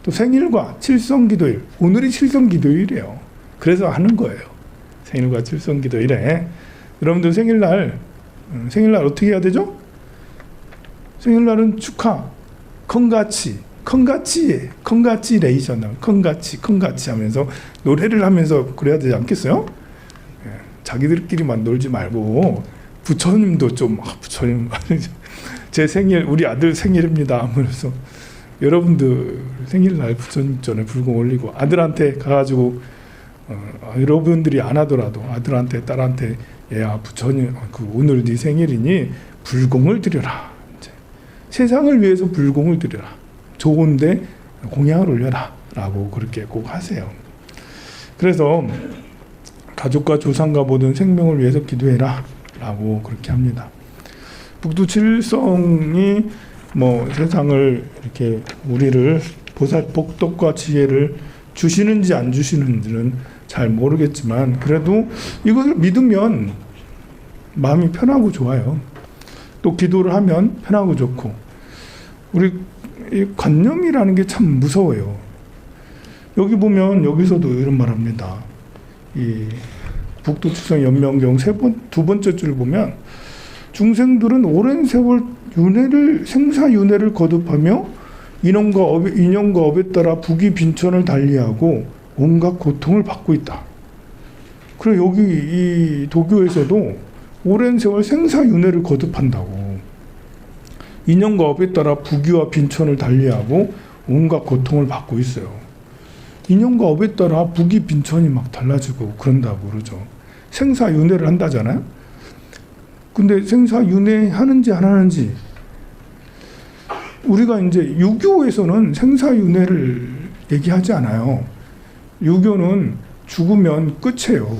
또 생일과 칠성기도일, 오늘이 칠성기도일이에요. 그래서 하는 거예요. 생일과 칠성기도일에 여러분들 생일날 어떻게 해야 되죠? 생일날은 축하, 컨가치레이션, 컨가치 하면서 노래를 하면서 그래야 되지 않겠어요? 자기들끼리만 놀지 말고 부처님도 좀 부처님 제 생일, 우리 아들 생일입니다 하면서 여러분들 생일날 부처님 전에 불공 올리고 아들한테 가가지고 여러분들이 안 하더라도 아들한테 딸한테 얘야 부처님 오늘 네 생일이니 불공을 드려라. 이제 세상을 위해서 불공을 드려라. 좋은데 공양을 올려라 라고 그렇게 꼭 하세요. 그래서 가족과 조상과 모든 생명을 위해서 기도해라 라고 그렇게 합니다. 북두칠성이 뭐 세상을 이렇게 우리를 보살 복덕과 지혜를 주시는지 안 주시는지는 잘 모르겠지만 그래도 이것을 믿으면 마음이 편하고 좋아요. 또 기도를 하면 편하고 좋고 우리 이 관념이라는 게 참 무서워요. 여기 보면 여기서도 이런 말합니다. 이 북두칠성 연명경 두 번째 줄 보면 중생들은 오랜 세월 생사윤회를 거듭하며 인연과 업에 따라 북이 빈천을 달리하고 온갖 고통을 받고 있다. 그리고 여기 이 도교에서도 오랜 세월 생사윤회를 거듭한다고. 인연과 업에 따라 부귀와 빈천을 달리하고 온갖 고통을 받고 있어요. 인연과 업에 따라 부귀 빈천이 막 달라지고 그런다고 그러죠. 생사윤회를 한다잖아요. 근데 생사윤회 하는지 안 하는지 우리가 이제 유교에서는 생사윤회를 얘기하지 않아요. 유교는 죽으면 끝이에요.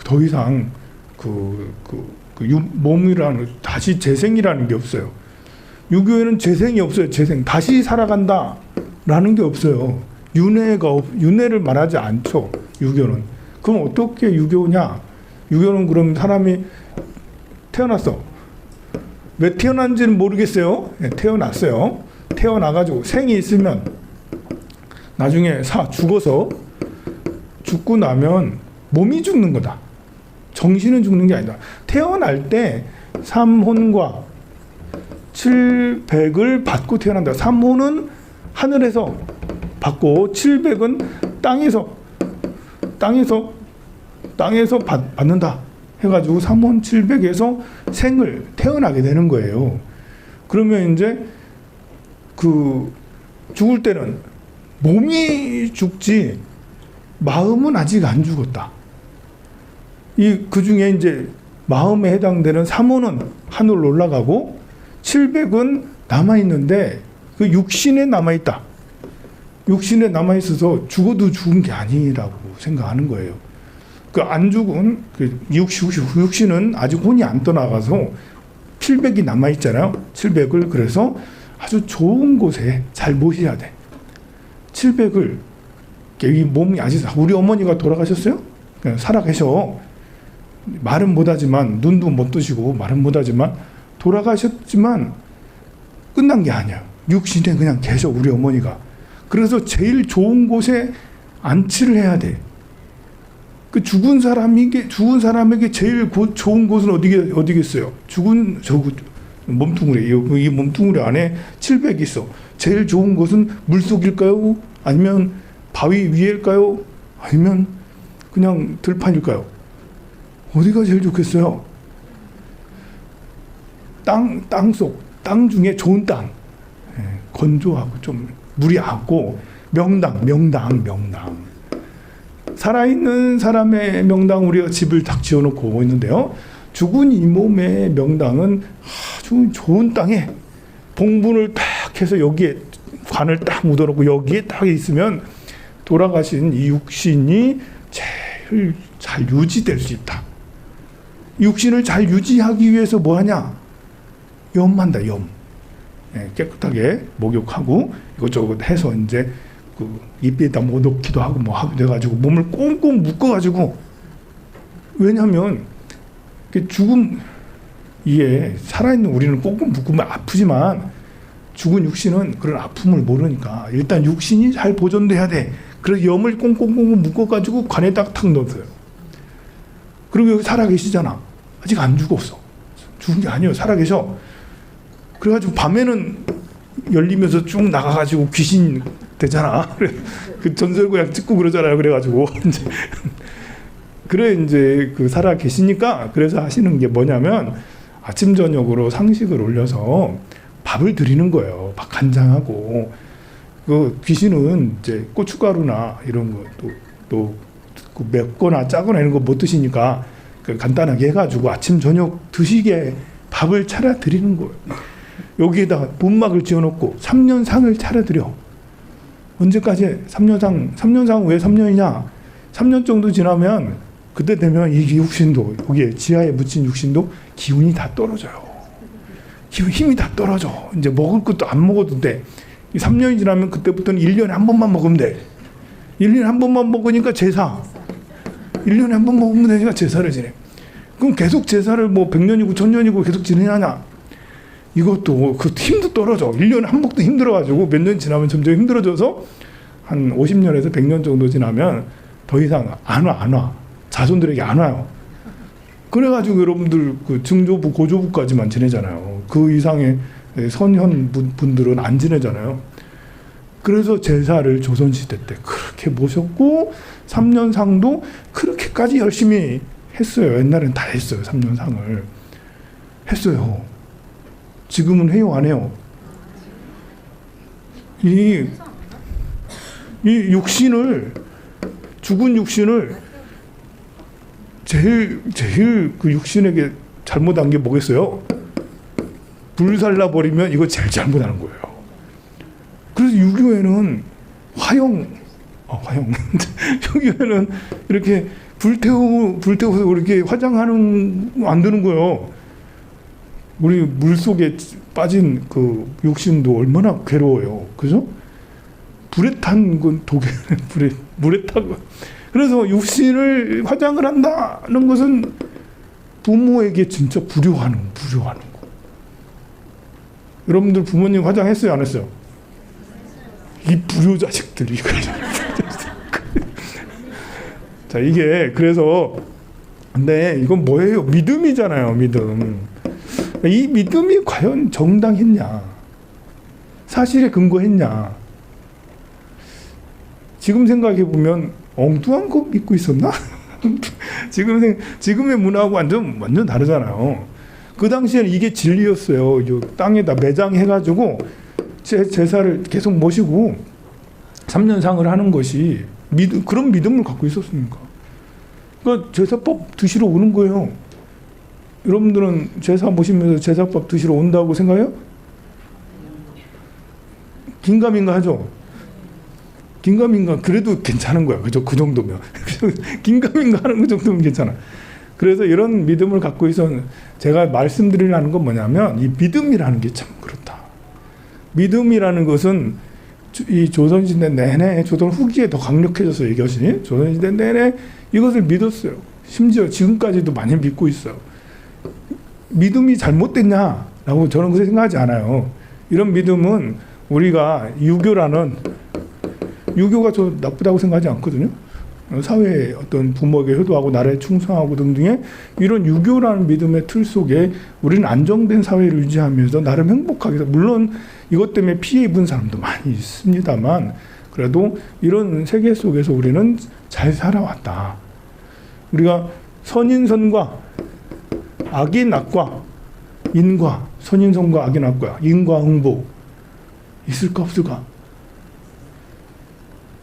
더 이상 몸이라는 다시 재생이라는 게 없어요. 유교에는 재생이 없어요. 재생 다시 살아간다라는 게 없어요. 윤회를 말하지 않죠. 유교는. 그럼 어떻게 유교냐? 유교는 그럼 사람이 태어났어. 왜 태어난지는 모르겠어요. 네, 태어났어요. 태어나가지고 생이 있으면 나중에 죽고 나면 몸이 죽는 거다. 정신은 죽는 게 아니다. 태어날 때 삼혼과 칠백을 받고 태어난다. 삼혼은 하늘에서 받고 칠백은 땅에서 받는다. 해가지고 삼혼 칠백에서 생을 태어나게 되는 거예요. 그러면 이제 죽을 때는 몸이 죽지 마음은 아직 안 죽었다. 그 중에 이제 마음에 해당되는 삼혼은 하늘로 올라가고 700은 남아있는데 그 육신에 남아있다. 육신에 남아있어서 죽어도 죽은 게 아니라고 생각하는 거예요. 안 죽은 육신은 아직 혼이 안 떠나가서 700이 남아있잖아요. 700을 그래서 아주 좋은 곳에 잘 모셔야 돼. 700을 이 몸이 아직 우리 어머니가 돌아가셨어요? 살아계셔. 말은 못하지만 눈도 못 뜨시고 말은 못하지만 돌아가셨지만 끝난 게 아니야. 육신에 그냥 계셔 우리 어머니가. 그래서 제일 좋은 곳에 안치를 해야 돼. 그 죽은 사람에게 제일 좋은 곳은 어디겠어요? 죽은 몸뚱어리, 이 몸뚱어리 안에 700이 있어. 제일 좋은 곳은 물속일까요? 아니면 바위 위일까요? 아니면 그냥 들판일까요? 어디가 제일 좋겠어요? 땅 중에 좋은 땅. 건조하고 좀 물이 얕고 명당. 살아있는 사람의 명당 우리가 집을 딱 지어놓고 있는데요. 죽은 이 몸의 명당은 아주 좋은 땅에 봉분을 딱 해서 여기에 관을 딱 묻어놓고 여기에 딱 있으면 돌아가신 이 육신이 제일 잘 유지될 수 있다. 육신을 잘 유지하기 위해서 뭐 하냐? 염한다, 염. 깨끗하게 목욕하고 이것저것 해서 이제 입에다 못 넣기도 하고 뭐 하고 돼가지고 몸을 꽁꽁 묶어가지고 왜냐하면 죽음 이게 살아있는 우리는 꽁꽁 묶으면 아프지만 죽은 육신은 그런 아픔을 모르니까 일단 육신이 잘 보존돼야 돼. 그래서 염을 꽁꽁꽁 묶어가지고 관에 딱 넣었어요. 그리고 여기 살아계시잖아. 아직 안 죽었어. 죽은 게 아니에요. 살아계셔. 그래가지고 밤에는 열리면서 쭉 나가가지고 귀신 되잖아. 그 전설고약 찍고 그러잖아요. 그래가지고 이제 그래 이제 그 살아 계시니까 그래서 하시는 게 뭐냐면 아침 저녁으로 상식을 올려서 밥을 드리는 거예요. 밥 간장하고 그 귀신은 이제 고춧가루나 이런 거또 맵거나 짜거나 이런 거 못 드시니까 간단하게 해가지고 아침 저녁 드시게 밥을 차려 드리는 거예요. 여기에다가 문막을 지어놓고 3년상을 차려드려. 언제까지 3년상 왜 3년이냐? 3년 정도 지나면 그때 되면 이 육신도 여기에 지하에 묻힌 육신도 기운이 다 떨어져요. 힘이 다 떨어져. 이제 먹을 것도 안 먹어도 돼. 3년이 지나면 그때부터는 1년에 한 번만 먹으면 돼. 1년에 한 번만 먹으니까 제사. 1년에 한 번 먹으면 되니까 제사를 지내. 그럼 계속 제사를 뭐 100년이고 1000년이고 계속 지내냐냐? 이것도 그 힘도 떨어져. 1년에 한 번도 힘들어가지고 몇 년 지나면 점점 힘들어져서 한 50년에서 100년 정도 지나면 더 이상 안 와. 자손들에게 안 와요. 그래가지고 여러분들 그 증조부, 고조부까지만 지내잖아요. 그 이상의 선현 분들은 안 지내잖아요. 그래서 제사를 조선시대 때 그렇게 모셨고 3년상도 그렇게까지 열심히 했어요. 옛날엔 다 했어요. 3년상을 했어요. 지금은 해요, 안 해요? 이 육신을, 죽은 육신을 제일 그 육신에게 잘못한 게 뭐겠어요? 불살라 버리면 이거 제일 잘못하는 거예요. 그래서 유교에는 화형 유교에는 이렇게 불태워서 이렇게 화장하는 안 되는 거예요. 우리 물 속에 빠진 그 육신도 얼마나 괴로워요. 그죠? 불에 탄 건 독에 물에 타고. 그래서 육신을 화장을 한다는 것은 부모에게 진짜 불효하는 거. 여러분들 부모님 화장했어요, 안 했어요? 이 불효 자식들이. 자, 이게 그래서 근데 이건 뭐예요? 믿음이잖아요, 믿음. 이 믿음이 과연 정당했냐? 사실에 근거했냐? 지금 생각해 보면 엉뚱한 거 믿고 있었나? 지금의 문화하고 완전 다르잖아요. 그 당시에는 이게 진리였어요. 땅에다 매장해가지고 제사를 계속 모시고 3년상을 하는 것이 그런 믿음을 갖고 있었으니까. 그러니까 제사법 드시러 오는 거예요. 여러분들은 제사 모시면서 제사법 드시러 온다고 생각해요? 긴가민가 하죠? 긴가민가 그래도 괜찮은 거야. 그죠? 그 정도면. 긴가민가 하는 그 정도면 괜찮아. 그래서 이런 믿음을 갖고 있어 제가 말씀드리려는 건 뭐냐면 이 믿음이라는 게 참 그렇다. 믿음이라는 것은 이 조선시대 내내 조선 후기에 더 강력해져서 이것이 조선시대 내내 이것을 믿었어요. 심지어 지금까지도 많이 믿고 있어요. 믿음이 잘못됐냐라고 저는 그렇게 생각하지 않아요. 이런 믿음은 우리가 유교가 저 나쁘다고 생각하지 않거든요. 사회에 어떤 부모에게 효도하고 나라에 충성하고 등등의 이런 유교라는 믿음의 틀 속에 우리는 안정된 사회를 유지하면서 나름 행복하게 물론 이것 때문에 피해 입은 사람도 많이 있습니다만 그래도 이런 세계 속에서 우리는 잘 살아왔다. 우리가 선인선과 악인 악과 인과 선인선과 악인 악과 인과 응보 있을까 없을까?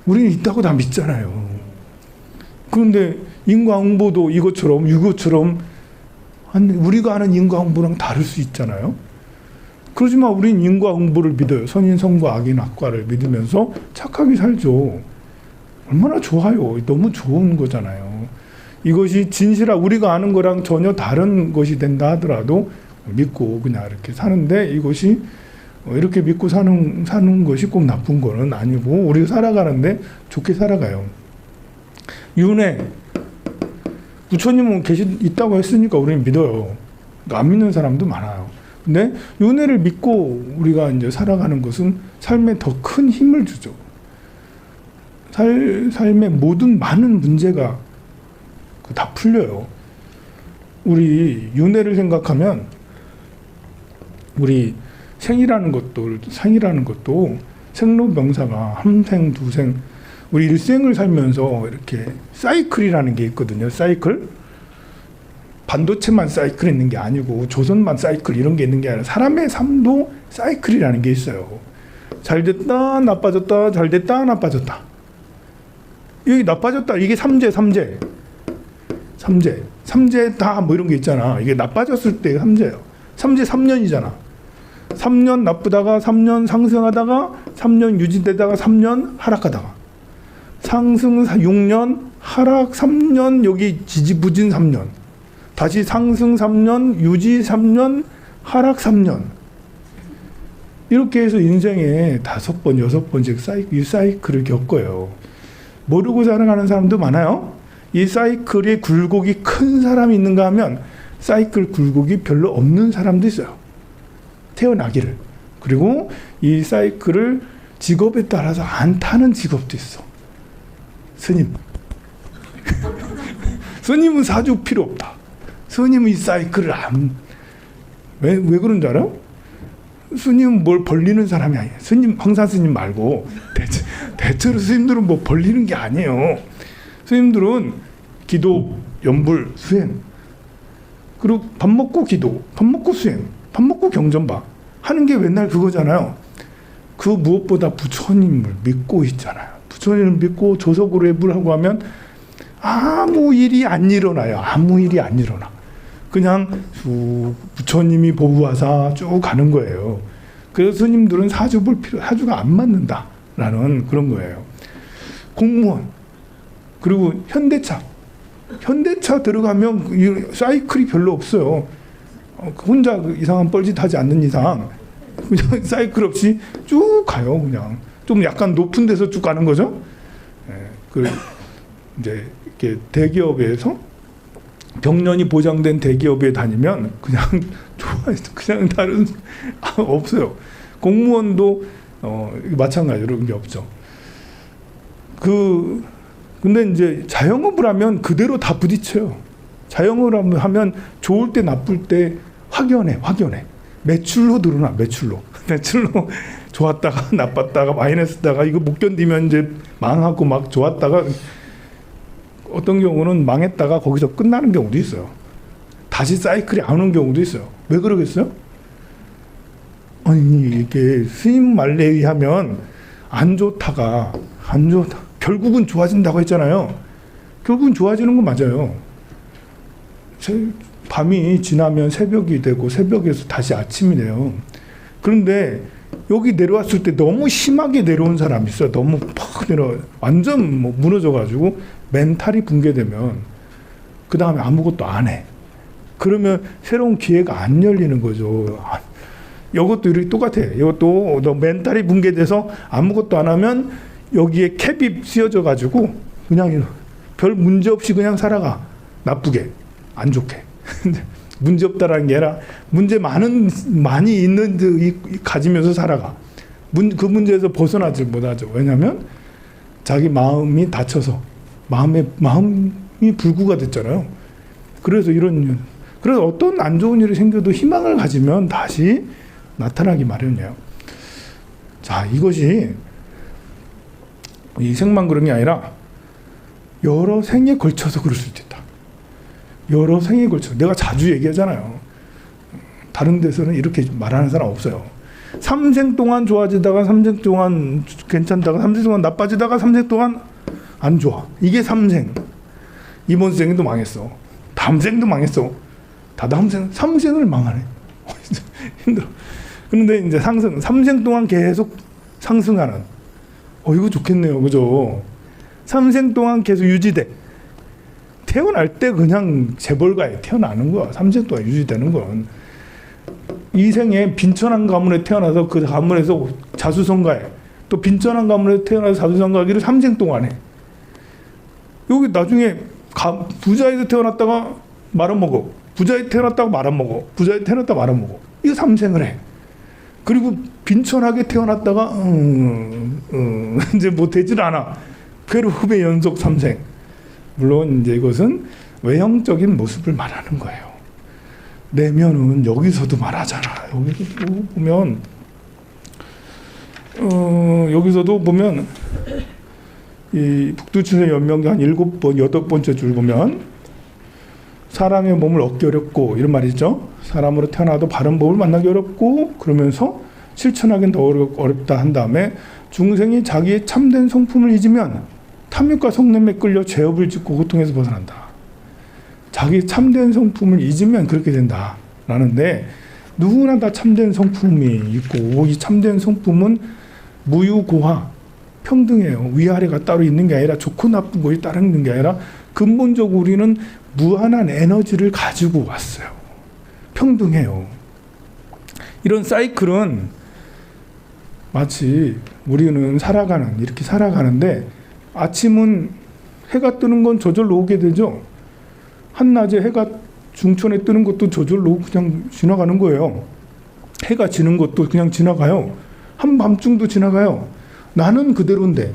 우리는 있다고 다 믿잖아요. 그런데 인과응보도 이것처럼 유교처럼 우리가 아는 인과응보랑 다를 수 있잖아요. 그렇지만 우리는 인과응보를 믿어요. 선인선과 악인 악과를 믿으면서 착하게 살죠. 얼마나 좋아요. 너무 좋은 거잖아요. 이것이 우리가 아는 거랑 전혀 다른 것이 된다 하더라도 믿고 그냥 이렇게 사는데 이것이 이렇게 믿고 사는 것이 꼭 나쁜 거는 아니고 우리가 살아가는데 좋게 살아가요. 윤회 부처님은 있다고 했으니까 우리는 믿어요. 안 믿는 사람도 많아요. 근데 윤회를 믿고 우리가 이제 살아가는 것은 삶에 더 큰 힘을 주죠. 삶의 모든 많은 문제가 다 풀려요. 우리 윤회를 생각하면 우리 생이라는 것도 생로병사가 한 생, 두 생, 우리 일생을 살면서 이렇게 사이클이라는 게 있거든요. 사이클. 반도체만 사이클 있는 게 아니고 조선만 사이클 이런 게 있는 게 아니라 사람의 삶도 사이클이라는 게 있어요. 잘 됐다, 나빠졌다, 잘 됐다, 나빠졌다. 여기 나빠졌다. 이게 삼재 다 뭐 이런 게 있잖아. 이게 나빠졌을 때 삼재예요. 삼재 3년이잖아. 3년 나쁘다가 3년 상승하다가 3년 유지되다가 3년 하락하다가 상승 6년 하락 3년 여기 지지부진 3년 다시 상승 3년 유지 3년 하락 3년 이렇게 해서 인생에 5번 6번씩 이 사이클을 겪어요. 모르고 살아가는 사람도 많아요. 이 사이클의 굴곡이 큰 사람이 있는가 하면 사이클 굴곡이 별로 없는 사람도 있어요. 태어나기를. 그리고 이 사이클을 직업에 따라서 안 타는 직업도 있어. 스님. 스님은 사주 필요 없다. 스님은 이 사이클을 왜 그런 줄 알아? 스님은 뭘 벌리는 사람이 아니에요. 스님, 황산 스님 말고 대체로 스님들은 뭐 벌리는 게 아니에요. 스님들은 기도, 연불, 수행 그리고 밥 먹고 기도, 밥 먹고 수행, 밥 먹고 경전봐 하는 게 맨날 그거잖아요. 그 무엇보다 부처님을 믿고 있잖아요. 부처님을 믿고 조석으로 해불하고 하면 아무 일이 안 일어나요. 아무 일이 안 일어나. 그냥 부처님이 보부하사 쭉 가는 거예요. 그래서 스님들은 사주가 안 맞는다라는 그런 거예요. 공무원 그리고 현대차 들어가면 사이클이 별로 없어요. 혼자 이상한 뻘짓하지 않는 이상 그냥 사이클 없이 쭉 가요. 그냥 좀 약간 높은 데서 쭉 가는 거죠. 그 이제 이렇게 대기업에서 병련이 보장된 대기업에 다니면 그냥 그냥 다른 없어요. 공무원도 마찬가지로 그런 게 없죠. 근데 이제 자영업을 하면 그대로 다 부딪혀요. 자영업을 하면 좋을 때 나쁠 때 확연해. 매출로 드러나. 매출로 좋았다가 나빴다가 마이너스다가 이거 못 견디면 이제 망하고 막 좋았다가 어떤 경우는 망했다가 거기서 끝나는 경우도 있어요. 다시 사이클이 안 오는 경우도 있어요. 왜 그러겠어요? 아니 이게 스님 말에 의하면 안 좋다가 결국은 좋아진다고 했잖아요. 결국은 좋아지는 건 맞아요. 밤이 지나면 새벽이 되고 새벽에서 다시 아침이 돼요. 그런데 여기 내려왔을 때 너무 심하게 내려온 사람이 있어요. 너무 팍 완전 뭐 무너져가지고 멘탈이 붕괴되면 그 다음에 아무것도 안 해. 그러면 새로운 기회가 안 열리는 거죠. 이것도 이렇게 똑같아. 이것도 너 멘탈이 붕괴돼서 아무것도 안 하면 여기에 캡이 씌워져 가지고 그냥 별 문제 없이 그냥 살아가. 나쁘게 안 좋게. 문제 없다라는 게 아니라 문제 많이 있는 가지면서 살아가. 그 문제에서 벗어나질 못하죠. 왜냐하면 자기 마음이 다쳐서 마음이 불구가 됐잖아요. 그래서 어떤 안 좋은 일이 생겨도 희망을 가지면 다시 나타나기 마련이에요. 자, 이것이 이 생만 그런 게 아니라 여러 생에 걸쳐서 그럴 수도 있다. 여러 생에 걸쳐. 내가 자주 얘기하잖아요. 다른 데서는 이렇게 말하는 사람 없어요. 3생 동안 좋아지다가 3생 동안 괜찮다가 3생 동안 나빠지다가 3생 동안 안 좋아. 이게 3생. 이번 생도 망했어. 다음 생도 망했어. 다다음 생, 3생을 망하네. 힘들어. 그런데 이제 3생 동안 계속 상승하는. 이거 좋겠네요. 그죠? 3생 동안 계속 유지돼. 태어날 때 그냥 재벌가에 태어나는 거야. 3생 동안 유지되는 건. 이 생에 빈천한 가문에 태어나서 그 가문에서 자수성가해. 또 빈천한 가문에 태어나서 자수성가하기를 3생 동안 해. 여기 나중에 부자에서 태어났다가 말아먹어. 부자에 태어났다가 말아먹어. 부자에 태어났다가 말아먹어. 이거 삼생을 해. 그리고 빈천하게 태어났다가 이제 뭐 되질 않아. 괴로움의 연속 삼생. 물론 이제 이것은 외형적인 모습을 말하는 거예요. 내면은 여기서도 말하잖아. 여기서도 보면 이 북두칠의 연명기 한 7번, 8번째 줄 보면 사람의 몸을 얻기 어렵고 이런 말이죠. 사람으로 태어나도 바른 법을 만나기 어렵고 그러면서 실천하기는 더 어렵다 한 다음에 중생이 자기의 참된 성품을 잊으면 탐욕과 성냄에 끌려 죄업을 짓고 고통에서 벗어난다. 자기 참된 성품을 잊으면 그렇게 된다 라는데, 누구나 다 참된 성품이 있고 이 참된 성품은 무유고하 평등해요. 위아래가 따로 있는 게 아니라 좋고 나쁜 것이 따로 있는 게 아니라 근본적으로 우리는 무한한 에너지를 가지고 왔어요. 평등해요. 이런 사이클은 마치 우리는 이렇게 살아가는데 아침은 해가 뜨는 건 저절로 오게 되죠. 한낮에 해가 중천에 뜨는 것도 저절로 그냥 지나가는 거예요. 해가 지는 것도 그냥 지나가요. 한밤중도 지나가요. 나는 그대로인데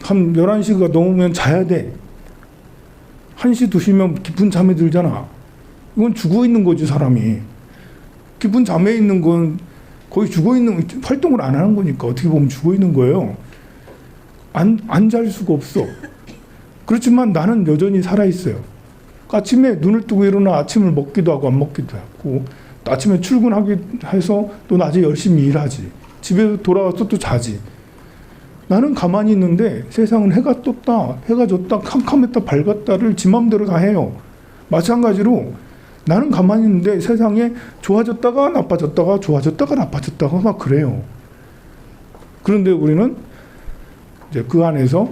한 11시가 넘으면 자야 돼. 1시, 2시면 깊은 잠에 들잖아. 이건 죽어 있는 거지, 사람이. 깊은 잠에 있는 건 거의 죽어 있는, 활동을 안 하는 거니까 어떻게 보면 죽어 있는 거예요. 안 잘 수가 없어. 그렇지만 나는 여전히 살아있어요. 아침에 눈을 뜨고 일어나 아침을 먹기도 하고 안 먹기도 하고, 아침에 출근하기 해서 또 낮에 열심히 일하지. 집에 돌아와서 또 자지. 나는 가만히 있는데 세상은 해가 떴다, 해가 졌다, 캄캄했다, 밝았다를 지 맘대로 다 해요. 마찬가지로 나는 가만히 있는데 세상에 좋아졌다가 나빠졌다가 좋아졌다가 나빠졌다가 막 그래요. 그런데 우리는 이제 그 안에서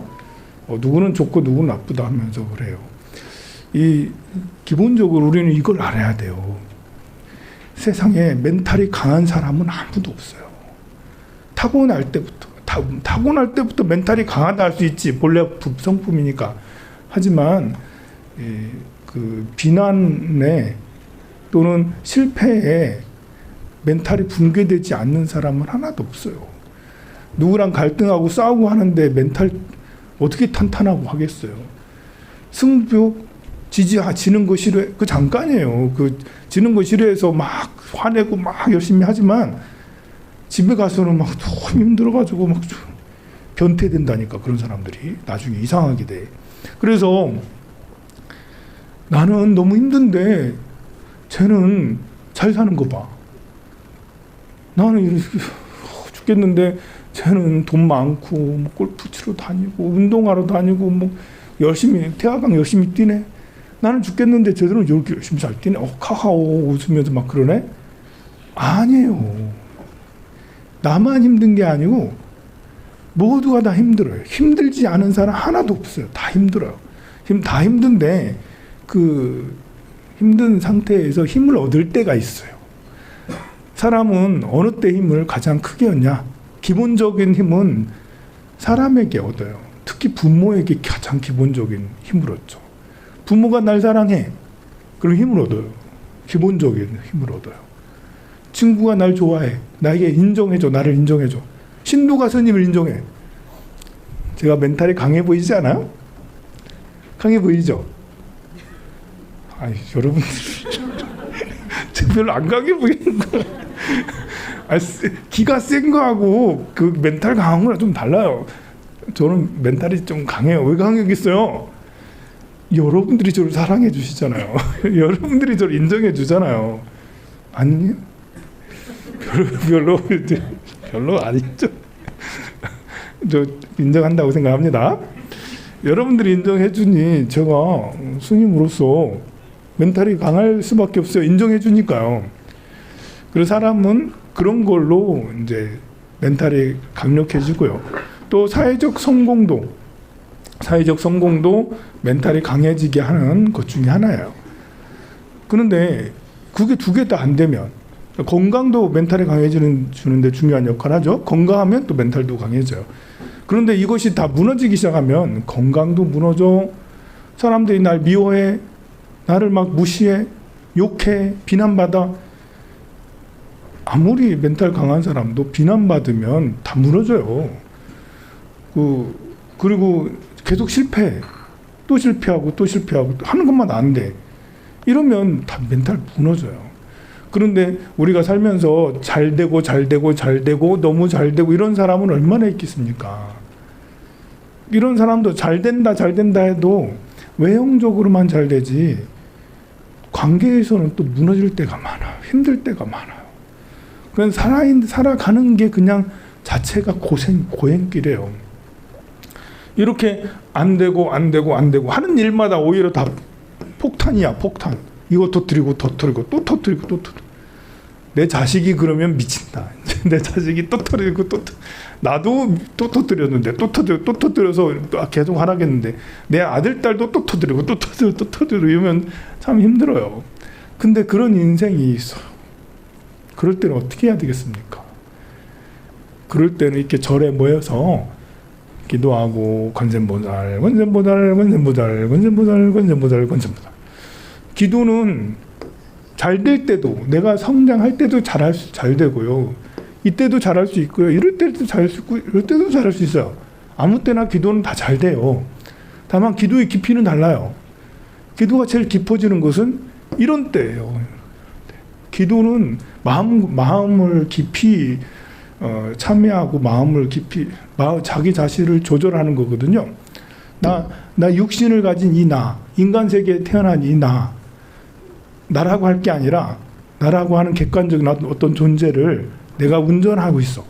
누구는 좋고 누구는 나쁘다 하면서 그래요. 기본적으로 우리는 이걸 알아야 돼요. 세상에 멘탈이 강한 사람은 아무도 없어요. 타고날 때부터 멘탈이 강하다 할 수 있지. 본래 성품이니까. 하지만 그 비난에 또는 실패에 멘탈이 붕괴되지 않는 사람은 하나도 없어요. 누구랑 갈등하고 싸우고 하는데 멘탈 어떻게 탄탄하고 하겠어요. 승부 지는 거 싫어해. 그 잠깐이에요. 그 지는 거 싫어해서 막 화내고 막 열심히 하지만 집에 가서는 막 너무 힘들어가지고 막 변태된다니까. 그런 사람들이 나중에 이상하게 돼. 그래서 나는 너무 힘든데 쟤는 잘 사는 거 봐. 나는 이렇게 죽겠는데 쟤는 돈 많고 뭐 골프 치러 다니고 운동하러 다니고 뭐 열심히 태화강 열심히 뛰네. 나는 죽겠는데 쟤들은 이렇게 열심히 잘 뛰네. 카카오 웃으면서 막 그러네. 아니에요. 나만 힘든 게 아니고 모두가 다 힘들어요. 힘들지 않은 사람 하나도 없어요. 다 힘들어요. 다 힘든데 그 힘든 상태에서 힘을 얻을 때가 있어요. 사람은 어느 때 힘을 가장 크게 얻냐? 기본적인 힘은 사람에게 얻어요. 특히 부모에게 가장 기본적인 힘을 얻죠. 부모가 날 사랑해. 그럼 힘을 얻어요. 기본적인 힘을 얻어요. 친구가 날 좋아해. 나에게 인정해줘. 나를 인정해줘. 신도가 스님을 인정해. 제가 멘탈이 강해 보이지 않아요? 강해 보이죠? 아니, 여러분들 별로 안 강해 보이는 거야. 기가 센 거하고 그 멘탈 강한 거랑 좀 달라요. 저는 멘탈이 좀 강해요. 왜 강하겠어요? 여러분들이 저를 사랑해 주시잖아요. 여러분들이 저를 인정해 주잖아요. 아니요? 별로 아니죠. 저 인정한다고 생각합니다. 여러분들이 인정해 주니 제가 스님으로서 멘탈이 강할 수밖에 없어요. 인정해 주니까요. 그래서 사람은 그런 걸로 이제 멘탈이 강력해지고요. 또 사회적 성공도 멘탈이 강해지게 하는 것 중에 하나예요. 그런데 그게 두 개 다 안 되면, 건강도 멘탈이 강해지는데 중요한 역할을 하죠. 건강하면 또 멘탈도 강해져요. 그런데 이것이 다 무너지기 시작하면 건강도 무너져. 사람들이 날 미워해. 나를 막 무시해. 욕해, 비난받아. 아무리 멘탈 강한 사람도 비난받으면 다 무너져요. 그리고 계속 실패해. 또 실패하고 또 실패하고 하는 것만 안 돼. 이러면 다 멘탈 무너져요. 그런데 우리가 살면서 잘 되고 너무 잘 되고 이런 사람은 얼마나 있겠습니까? 이런 사람도 잘 된다 해도 외형적으로만 잘 되지 관계에서는 또 무너질 때가 많아요. 힘들 때가 많아요. 그냥 살아가는 게 그냥 자체가 고행길이에요. 이렇게 안 되고 하는 일마다 오히려 다 폭탄이야, 폭탄. 이거 터뜨리고 또 터뜨리고 내 자식이 그러면 미친다. 내 자식이 또 터뜨리고 나도 또 터뜨렸는데 또 터뜨려서 계속 하라겠는데 내 아들 딸도 또 터뜨리고 또 터뜨리고 이러면 참 힘들어요. 근데 그런 인생이 있어요. 그럴 때는 어떻게 해야 되겠습니까? 그럴 때는 이렇게 절에 모여서 기도하고 관세음보살. 기도는 잘 될 때도, 내가 성장할 때도 잘 되고요. 이때도 잘할 수 있고요. 이럴 때도 잘할 수 있고 이럴 때도 잘할 수 있어요. 아무 때나 기도는 다 잘 돼요. 다만 기도의 깊이는 달라요. 기도가 제일 깊어지는 것은 이런 때예요. 기도는 마음을 깊이 참여하고 마음을 깊이 자기 자신을 조절하는 거거든요. 나 육신을 가진 이 나, 인간 세계에 태어난 이 나라고 할 게 아니라 나라고 하는 객관적인 어떤 존재를 내가 운전하고 있어.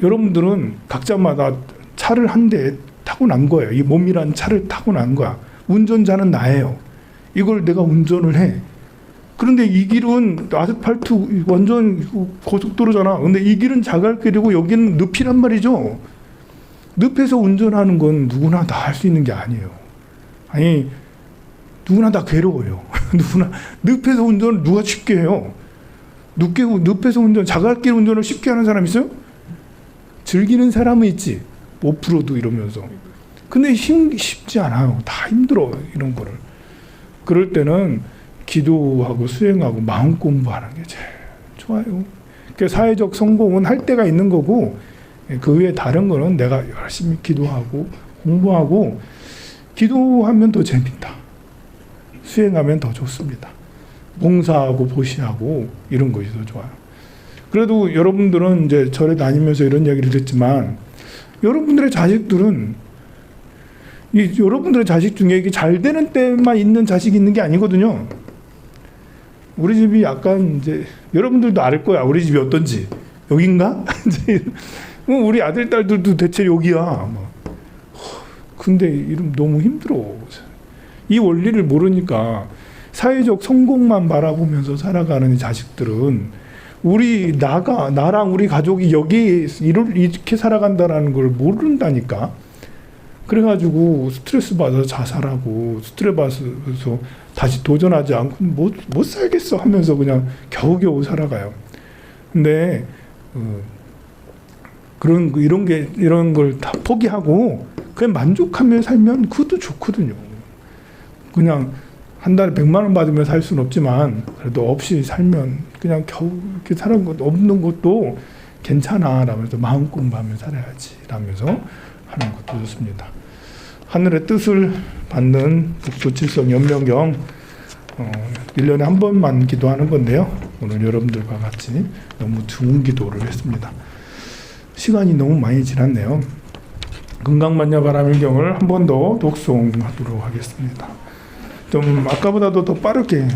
여러분들은 각자마다 차를 한 대 타고 난 거예요. 이 몸이란 차를 타고 난 거야. 운전자는 나예요. 이걸 내가 운전을 해. 그런데 이 길은 아스팔트 완전 고속도로잖아. 근데 이 길은 자갈길이고 여기는 늪이란 말이죠. 늪에서 운전하는 건 누구나 다 할 수 있는 게 아니에요. 아니, 누구나 다 괴로워요. 누구나 늪에서 운전을 누가 쉽게 해요? 늪에서 운전, 자갈길 운전을 쉽게 하는 사람 있어요? 즐기는 사람은 있지. 오프로드 이러면서. 근데 쉽지 않아요. 다 힘들어, 이런 거를. 그럴 때는 기도하고 수행하고 마음 공부하는 게 제일 좋아요. 그러니까 사회적 성공은 할 때가 있는 거고 그 외에 다른 거는 내가 열심히 기도하고 공부하고 기도하면 더 재밌다. 수행하면 더 좋습니다. 봉사하고 보시하고 이런 것이 더 좋아요. 그래도 여러분들은 이제 절에 다니면서 이런 얘기를 듣지만 여러분들의 자식들은 여러분들의 자식 중에 이게 잘 되는 때만 있는 자식이 있는 게 아니거든요. 우리 집이 약간 이제 여러분들도 알 거야. 우리 집이 어떤지. 여긴가? 우리 아들 딸들도 대체 여기야. 근데 이름 너무 힘들어. 이 원리를 모르니까 사회적 성공만 바라보면서 살아가는 자식들은 나랑 우리 가족이 여기 이렇게 살아간다라는 걸 모른다니까. 그래가지고 스트레스 받아서 자살하고 스트레스 받아서 다시 도전하지 않고 못 살겠어 하면서 그냥 겨우겨우 살아가요. 근데 이런 걸 다 포기하고 그냥 만족하며 살면 그것도 좋거든요. 그냥 한 달에 100만 원 받으면 살 수는 없지만 그래도 없이 살면 그냥 겨우 이렇게 사는 것 없는 것도 괜찮아 라면서 마음 공부하며 살아야지 라면서 하는 것도 좋습니다. 하늘의 뜻을 받는 북두칠성 연명경 1년에 한 번만 기도하는 건데요. 오늘 여러분들과 같이 너무 좋은 기도를 했습니다. 시간이 너무 많이 지났네요. 금강만야바라밀경을 한 번 더 독송하도록 하겠습니다. 좀 아까보다도 더 빠르게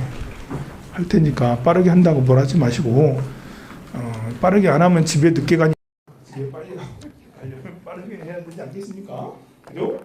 할 테니까 빠르게 한다고 뭘 하지 마시고 빠르게 안 하면 집에 늦게 가니까 집에 빨리 가려면 빠르게 해야 되지 않겠습니까? 그죠?